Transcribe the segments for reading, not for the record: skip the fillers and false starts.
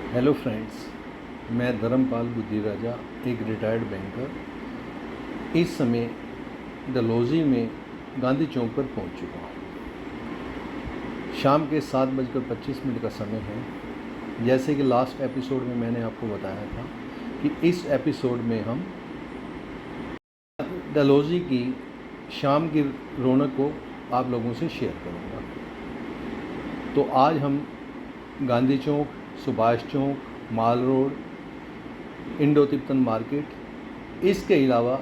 Hello friends, मैं धर्मपाल बुद्धिराजा, एक retired banker इस समय डलहौजी में गांधी चौक पर पहुंच चुका हूं। शाम के 7:25 का समय है। जैसे कि लास्ट एपिसोड में मैंने आपको बताया था कि इस एपिसोड में हम डलहौजी की शाम की रौनक को आप लोगों से शेयर करूंगा। तो आज हम गांधी चौक, सुभाष चौक, माल रोड, इंडो तिब्बतन मार्केट, इसके अलावा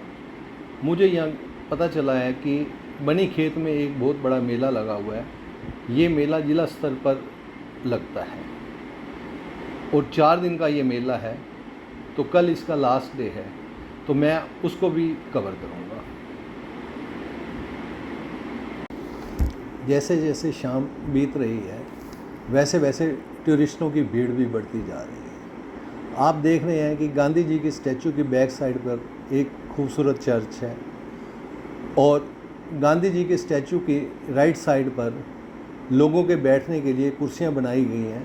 मुझे यहाँ पता चला है कि बनी खेत में एक बहुत बड़ा मेला लगा हुआ है। ये मेला जिला स्तर पर लगता है और 4 दिन का ये मेला है। तो कल इसका लास्ट डे है, तो मैं उसको भी कवर करूँगा। जैसे जैसे शाम बीत रही है वैसे वैसे टूरिस्टों की भीड़ भी बढ़ती जा रही है। आप देख रहे हैं कि गांधी जी के स्टैचू की बैक साइड पर एक खूबसूरत चर्च है और गांधी जी के स्टैचू की राइट साइड पर लोगों के बैठने के लिए कुर्सियां बनाई गई हैं,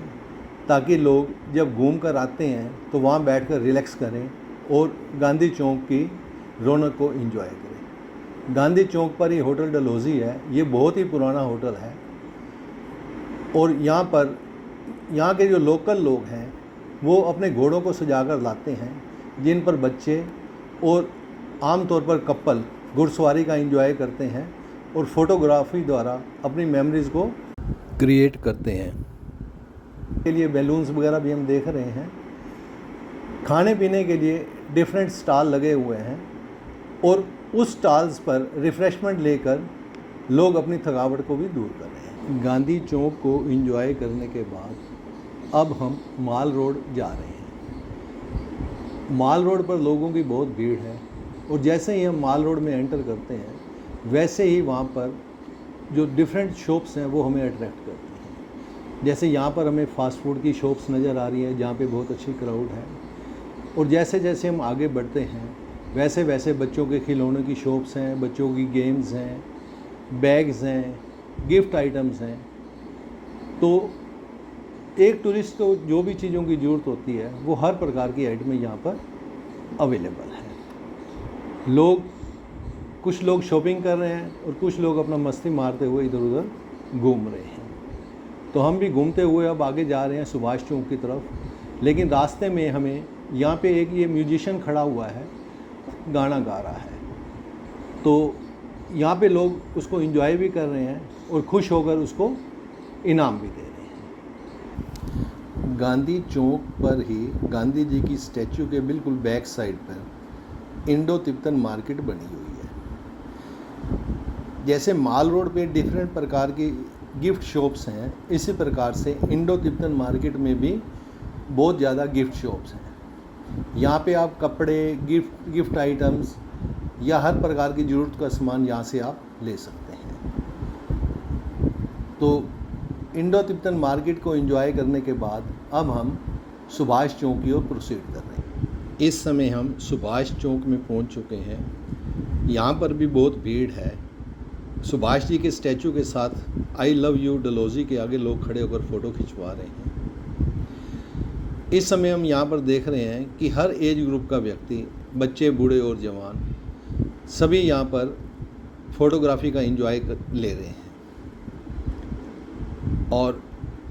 ताकि लोग जब घूम कर आते हैं तो वहाँ बैठकर रिलैक्स करें और गांधी चौक की रौनक को एंजॉय करें। गांधी चौक पर ये होटल डलहौजी है। ये बहुत ही पुराना होटल है और यहाँ के जो लोकल लोग हैं वो अपने घोड़ों को सजाकर लाते हैं, जिन पर बच्चे और आमतौर पर कपल घुड़सवारी का एंजॉय करते हैं और फोटोग्राफी द्वारा अपनी मेमोरीज़ को क्रिएट करते हैं। के लिए बैलून्स वगैरह भी हम देख रहे हैं। खाने पीने के लिए डिफरेंट स्टॉल लगे हुए हैं और उस स्टॉल्स पर रिफ़्रेशमेंट लेकर लोग अपनी थकावट को भी दूर कर रहे हैं। गांधी चौक को एंजॉय करने के बाद अब हम माल रोड जा रहे हैं। माल रोड पर लोगों की बहुत भीड़ है और जैसे ही हम माल रोड में एंटर करते हैं वैसे ही वहाँ पर जो डिफरेंट शॉप्स हैं वो हमें अट्रैक्ट करती हैं। जैसे यहाँ पर हमें फ़ास्ट फूड की शॉप्स नज़र आ रही है जहाँ पे बहुत अच्छी क्राउड है, और जैसे जैसे हम आगे बढ़ते हैं वैसे वैसे बच्चों के खिलौनों की शॉप्स हैं, बच्चों की गेम्स हैं, बैग्स हैं, गिफ्ट आइटम्स हैं। तो एक टूरिस्ट को जो भी चीज़ों की ज़रूरत होती है वो हर प्रकार की आइटमें यहाँ पर अवेलेबल है। कुछ लोग शॉपिंग कर रहे हैं और कुछ लोग अपना मस्ती मारते हुए इधर उधर घूम रहे हैं। तो हम भी घूमते हुए अब आगे जा रहे हैं सुभाष चौक की तरफ। लेकिन रास्ते में हमें यहाँ पे एक ये म्यूजिशियन खड़ा हुआ है, गाना गा रहा है। तो यहाँ पे लोग उसको एंजॉय भी कर रहे हैं और खुश होकर उसको इनाम भी दे रहे हैं। गांधी चौक पर ही गांधी जी की स्टैचू के बिल्कुल बैक साइड पर इंडो तिब्बतन मार्केट बनी हुई है। जैसे माल रोड पे डिफरेंट प्रकार की गिफ्ट शॉप्स हैं, इसी प्रकार से इंडो तिब्बतन मार्केट में भी बहुत ज़्यादा गिफ्ट शॉप्स हैं। यहाँ पे आप कपड़े, गिफ्ट आइटम्स या हर प्रकार की ज़रूरत का सामान यहाँ से आप ले सकते हैं। तो इंडो तिब्बतन मार्केट को एंजॉय करने के बाद अब हम सुभाष चौक की ओर प्रोसीड कर रहे हैं। इस समय हम सुभाष चौक में पहुँच चुके हैं। यहाँ पर भी बहुत भीड़ है। सुभाष जी के स्टैचू के साथ आई लव यू डलहौजी के आगे लोग खड़े होकर फ़ोटो खिंचवा रहे हैं। इस समय हम यहाँ पर देख रहे हैं कि हर एज ग्रुप का व्यक्ति, बच्चे, बूढ़े और जवान, सभी यहाँ पर फोटोग्राफी का एंजॉय ले रहे हैं और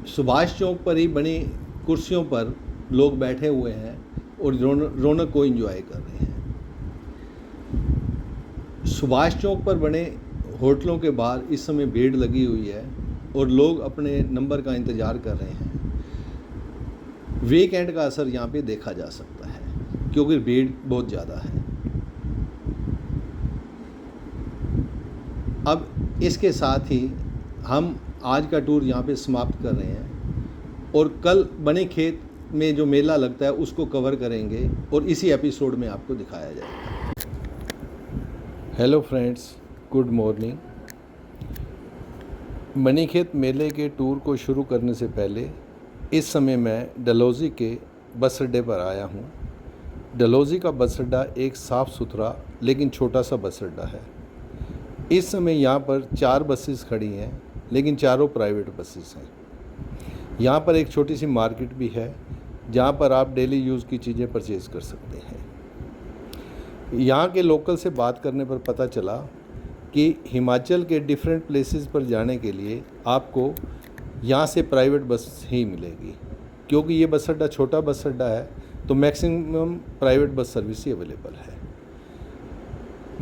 सुभाष चौक पर ही बनी कुर्सियों पर लोग बैठे हुए हैं और रौनक को एंजॉय कर रहे हैं। सुभाष चौक पर बने होटलों के बाहर इस समय भीड़ लगी हुई है और लोग अपने नंबर का इंतज़ार कर रहे हैं। वीकेंड का असर यहाँ पे देखा जा सकता है क्योंकि भीड़ बहुत ज़्यादा है। अब इसके साथ ही हम आज का टूर यहाँ पे समाप्त कर रहे हैं और कल बने खेत में जो मेला लगता है उसको कवर करेंगे और इसी एपिसोड में आपको दिखाया जाएगा। Hello friends, good morning. बनी खेत मेले के टूर को शुरू करने से पहले इस समय मैं डलहौजी के बस अड्डे पर आया हूँ। डलहौजी का बस अड्डा एक साफ़ सुथरा लेकिन छोटा सा बस अड्डा है। इस समय यहाँ पर 4 बसेस खड़ी हैं, लेकिन चारों प्राइवेट बसेस हैं। यहाँ पर एक छोटी सी मार्केट भी है जहाँ पर आप डेली यूज़ की चीज़ें परचेज़ कर सकते हैं। यहाँ के लोकल से बात करने पर पता चला कि हिमाचल के डिफरेंट प्लेसेस पर जाने के लिए आपको यहाँ से प्राइवेट बस ही मिलेगी, क्योंकि ये बस अड्डा छोटा बस अड्डा है, तो मैक्सिमम प्राइवेट बस सर्विस ही अवेलेबल है।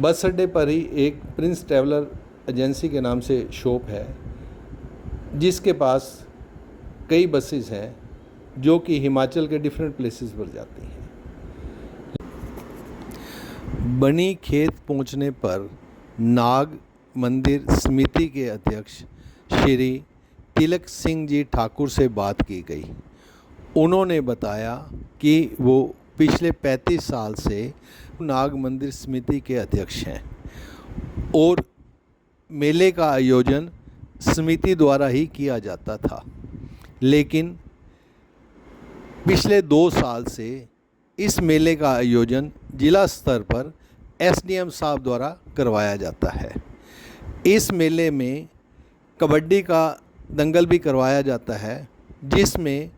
बस अड्डे पर ही एक प्रिंस ट्रैवलर एजेंसी के नाम से शॉप है, जिसके पास कई बसेस हैं जो कि हिमाचल के डिफरेंट प्लेसेस पर जाती हैं। बनी खेत पहुंचने पर नाग मंदिर समिति के अध्यक्ष श्री तिलक सिंह जी ठाकुर से बात की गई। उन्होंने बताया कि वो पिछले 35 साल से नाग मंदिर समिति के अध्यक्ष हैं और मेले का आयोजन समिति द्वारा ही किया जाता था, लेकिन पिछले 2 साल से इस मेले का आयोजन जिला स्तर पर एसडीएम साहब द्वारा करवाया जाता है। इस मेले में कबड्डी का दंगल भी करवाया जाता है, जिसमें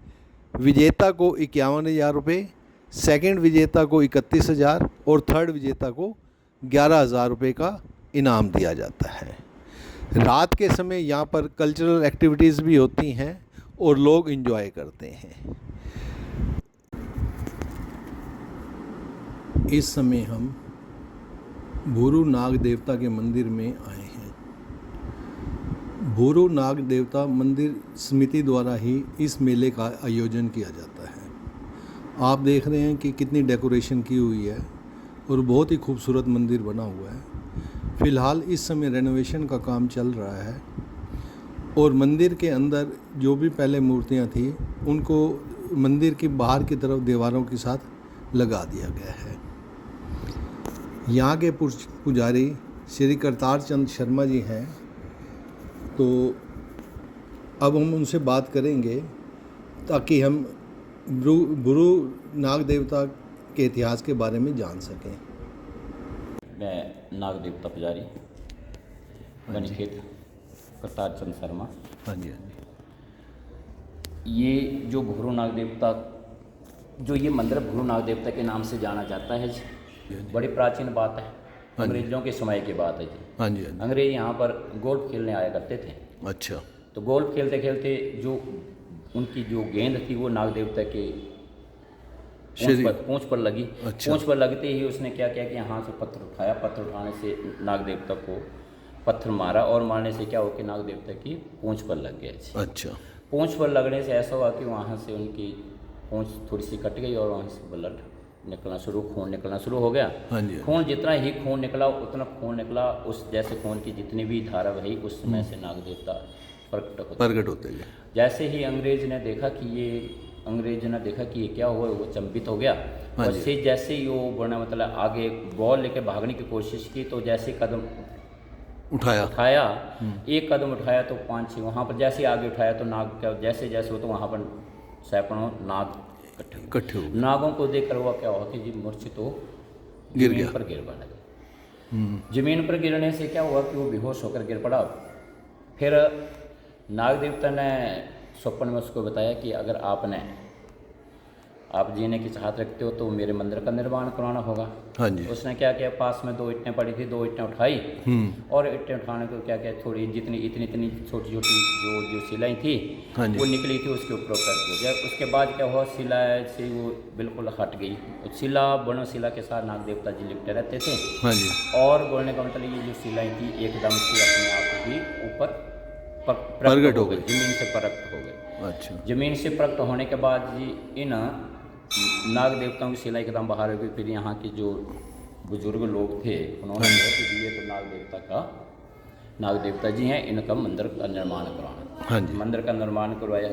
विजेता को 51,000 रुपये, सेकंड विजेता को 31,000 और थर्ड विजेता को 11,000 रुपये का इनाम दिया जाता है। रात के समय यहाँ पर कल्चरल एक्टिविटीज़ भी होती हैं और लोग एंजॉय करते हैं। इस समय हम भूरू नाग देवता के मंदिर में आए हैं। भूरू नाग देवता मंदिर समिति द्वारा ही इस मेले का आयोजन किया जाता है। आप देख रहे हैं कि कितनी डेकोरेशन की हुई है और बहुत ही खूबसूरत मंदिर बना हुआ है। फ़िलहाल इस समय रेनोवेशन का काम चल रहा है और मंदिर के अंदर जो भी पहले मूर्तियां थी उनको मंदिर की बाहर की तरफ दीवारों के साथ लगा दिया गया है। यहाँ के पुजारी श्री करतार चंद शर्मा जी हैं, तो अब हम उनसे बात करेंगे ताकि हम भूरू नाग देवता के इतिहास के बारे में जान सकें। मैं नाग देवता पुजारी बनीखेत करतार चंद शर्मा। हाँ जी, हाँ जी। ये जो भूरू नाग देवता, जो ये मंदिर भूरू नाग देवता के नाम से जाना जाता है जी, बड़ी प्राचीन बात है। अंग्रेजों के समय की बात है जी। हाँ जी, हाँ जी। अंग्रेज यहाँ पर गोल्फ खेलने आया करते थे। अच्छा। तो गोल्फ खेलते खेलते जो उनकी जो गेंद थी वो नाग देवता के पूंछ पर लगी। अच्छा। पूंछ पर लगते ही उसने क्या किया कि यहाँ से पत्थर उठाया। पत्थर उठाने से नाग देवता को पत्थर मारा और मारने से क्या हो कि नाग देवता की पूंछ पर लग गया। अच्छा। पूंछ पर लगने से ऐसा हुआ कि वहाँ से उनकी पूंछ थोड़ी सी कट गई और वहाँ से ब्लड निकलना शुरू, खून निकलना शुरू हो गया। हाँ जी। खून जितना ही खून निकला उतना खून निकला, उस जैसे खून की जितनी भी धारा बही उस समय से नाग देवता प्रकट होते गए। जैसे ही अंग्रेज ने देखा कि ये क्या हुआ, वो चंबित हो गया। और जैसे ही वो बढ़ना मतलब आगे बॉल लेके भागने की कोशिश की, तो जैसे कदम उठाया एक कदम उठाया तो 5-6 वहाँ पर जैसे आगे उठाया तो नाग क्या जैसे जैसे हो तो वहाँ पर सैकड़ों नाग इकट्ठे हो। नागों को देखकर हुआ क्या हुआ कि जी मूर्छित तो जमीन पर गिर पड़ा। जमीन पर गिरने से क्या हुआ कि वो बेहोश होकर गिर पड़ा। फिर नाग देवता ने स्वप्न में उसको बताया कि अगर आप जीने की चाहत रखते हो तो मेरे मंदिर का निर्माण करवाना होगा। हाँ जी। उसने क्या किया, पास में 2 ईंटें पड़ी थी, 2 ईंटें उठाई और ईंटें उठाने को क्या किया, थोड़ी इतनी छोटी जो सिलाई थी वो निकली थी, उसके ऊपर कर दिया। उसके बाद क्या हुआ, सिला से वो बिल्कुल हट गई। सिला बनो सिला के साथ नाग देवता जी लिपटे रहते थे। हाँ जी। और बोलने का मतलब ये जो सिलाई थी एकदम से अपने आप ही ऊपर प्रकट हो गई, जमीन से प्रकट हो गई। अच्छा। जमीन से प्रकट होने के बाद जी इन नाग देवताओं की सिलाई एकदम बाहर हो गई। फिर यहाँ के जो बुजुर्ग लोग थे उन्होंने कहा कि ये तो नाग देवता जी हैं, इनका मंदिर का निर्माण करवाना। हाँ जी। मंदिर का निर्माण करवाया।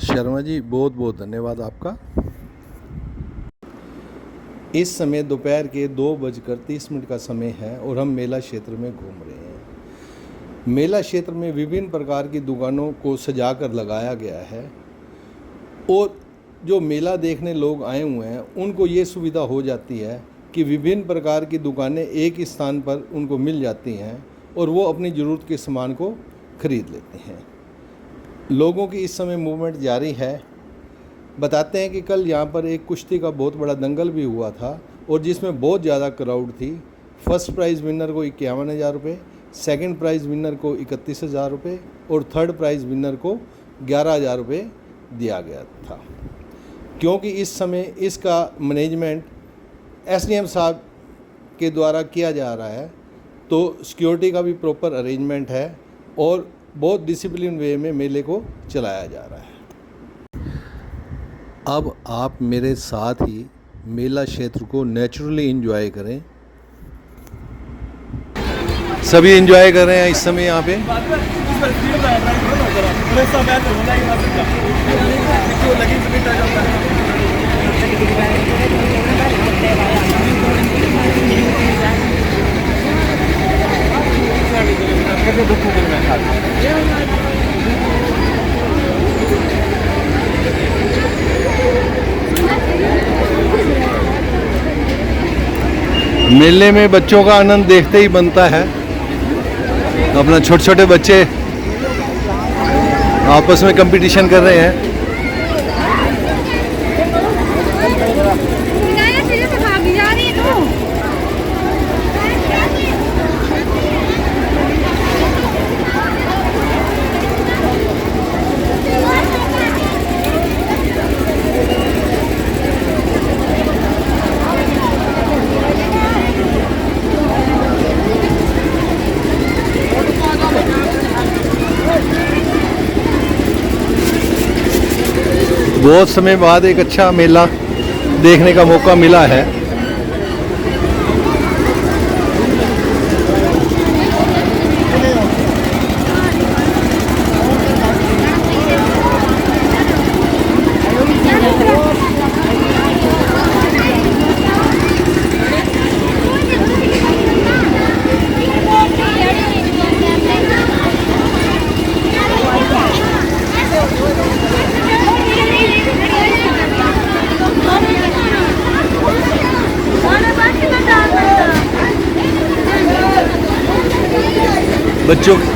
शर्मा जी बहुत बहुत धन्यवाद आपका। इस समय दोपहर के 2:30 का समय है और हम मेला क्षेत्र में घूम रहे हैं। मेला क्षेत्र में विभिन्न प्रकार की दुकानों को सजा कर लगाया गया है और जो मेला देखने लोग आए हुए हैं उनको ये सुविधा हो जाती है कि विभिन्न प्रकार की दुकानें एक स्थान पर उनको मिल जाती हैं और वो अपनी ज़रूरत के सामान को खरीद लेते हैं। लोगों की इस समय मूवमेंट जारी है। बताते हैं कि कल यहाँ पर एक कुश्ती का बहुत बड़ा दंगल भी हुआ था और जिसमें बहुत ज़्यादा क्राउड थी। फर्स्ट प्राइज़ विनर को 51,000 रुपये, सेकेंड प्राइज़ विनर को 31,000 रुपये और थर्ड प्राइज़ विनर को 11,000 रुपये दिया गया था। क्योंकि इस समय इसका मैनेजमेंट SDM साहब के द्वारा किया जा रहा है, तो सिक्योरिटी का भी प्रॉपर अरेंजमेंट है और बहुत डिसिप्लिन वे में मेले को चलाया जा रहा है। अब आप मेरे साथ ही मेला क्षेत्र को नेचुरली एंजॉय करें। सभी एंजॉय कर रहे हैं इस समय यहाँ पे। मेले में बच्चों का आनंद देखते ही बनता है। अपना छोटे छोटे बच्चे आपस में कंपटीशन कर रहे हैं। बहुत समय बाद एक अच्छा मेला देखने का मौका मिला है।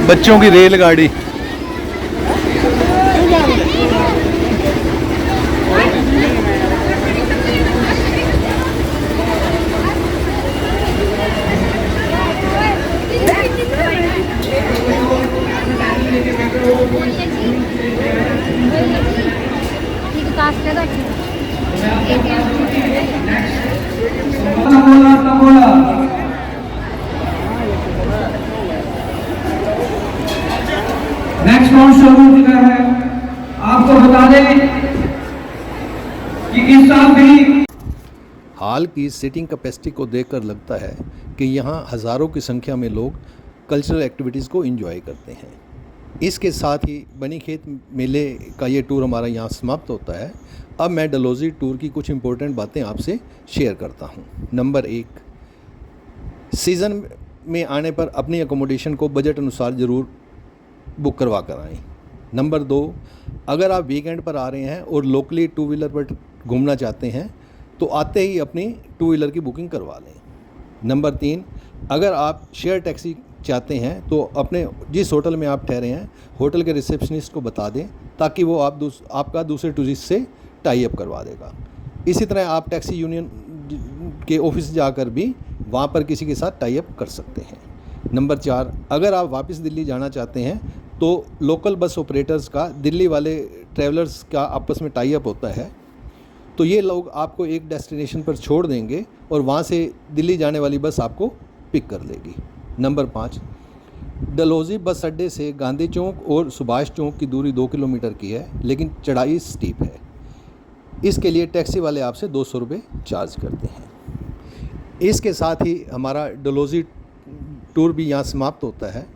बच्चों की रेलगाड़ी। नेक्स्ट राउंड शुरू हो चुका है। आपको बता दें कि इस साल भी हाल की सीटिंग कैपेसिटी को देखकर लगता है कि यहाँ हज़ारों की संख्या में लोग कल्चरल एक्टिविटीज़ को एंजॉय करते हैं। इसके साथ ही बनीखेत मेले का ये टूर हमारा यहाँ समाप्त होता है। अब मैं डलहौजी टूर की कुछ इम्पोर्टेंट बातें आपसे शेयर करता हूँ। नंबर 1, सीज़न में आने पर अपनी अकोमोडेशन को बजट अनुसार ज़रूर बुक करवा कर आएँ। नंबर 2, अगर आप वीकेंड पर आ रहे हैं और लोकली 2 व्हीलर पर घूमना चाहते हैं तो आते ही अपनी 2 व्हीलर की बुकिंग करवा लें। नंबर 3, अगर आप शेयर टैक्सी चाहते हैं तो अपने जिस होटल में आप ठहरे हैं होटल के रिसेप्शनिस्ट को बता दें ताकि वो आपका दूसरे टूरिस्ट से टाई अप करवा देगा। इसी तरह आप टैक्सी यूनियन के ऑफिस जाकर भी वहाँ पर किसी के साथ टाई अप कर सकते हैं। नंबर 4, अगर आप वापस दिल्ली जाना चाहते हैं तो लोकल बस ऑपरेटर्स का दिल्ली वाले ट्रैवलर्स का आपस में टाई अप होता है, तो ये लोग आपको एक डेस्टिनेशन पर छोड़ देंगे और वहाँ से दिल्ली जाने वाली बस आपको पिक कर लेगी। नंबर 5, डलहौजी बस अड्डे से गांधी चौक और सुभाष चौक की दूरी 2 किलोमीटर की है, लेकिन चढ़ाई स्टीप है। इसके लिए टैक्सी वाले आपसे 200 रुपये चार्ज करते हैं। इसके साथ ही हमारा डलहौजी टूर भी यहाँ समाप्त होता है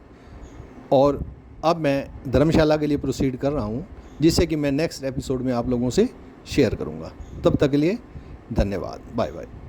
और अब मैं धर्मशाला के लिए प्रोसीड कर रहा हूँ, जिससे कि मैं नेक्स्ट एपिसोड में आप लोगों से शेयर करूँगा। तब तक के लिए धन्यवाद। Bye bye.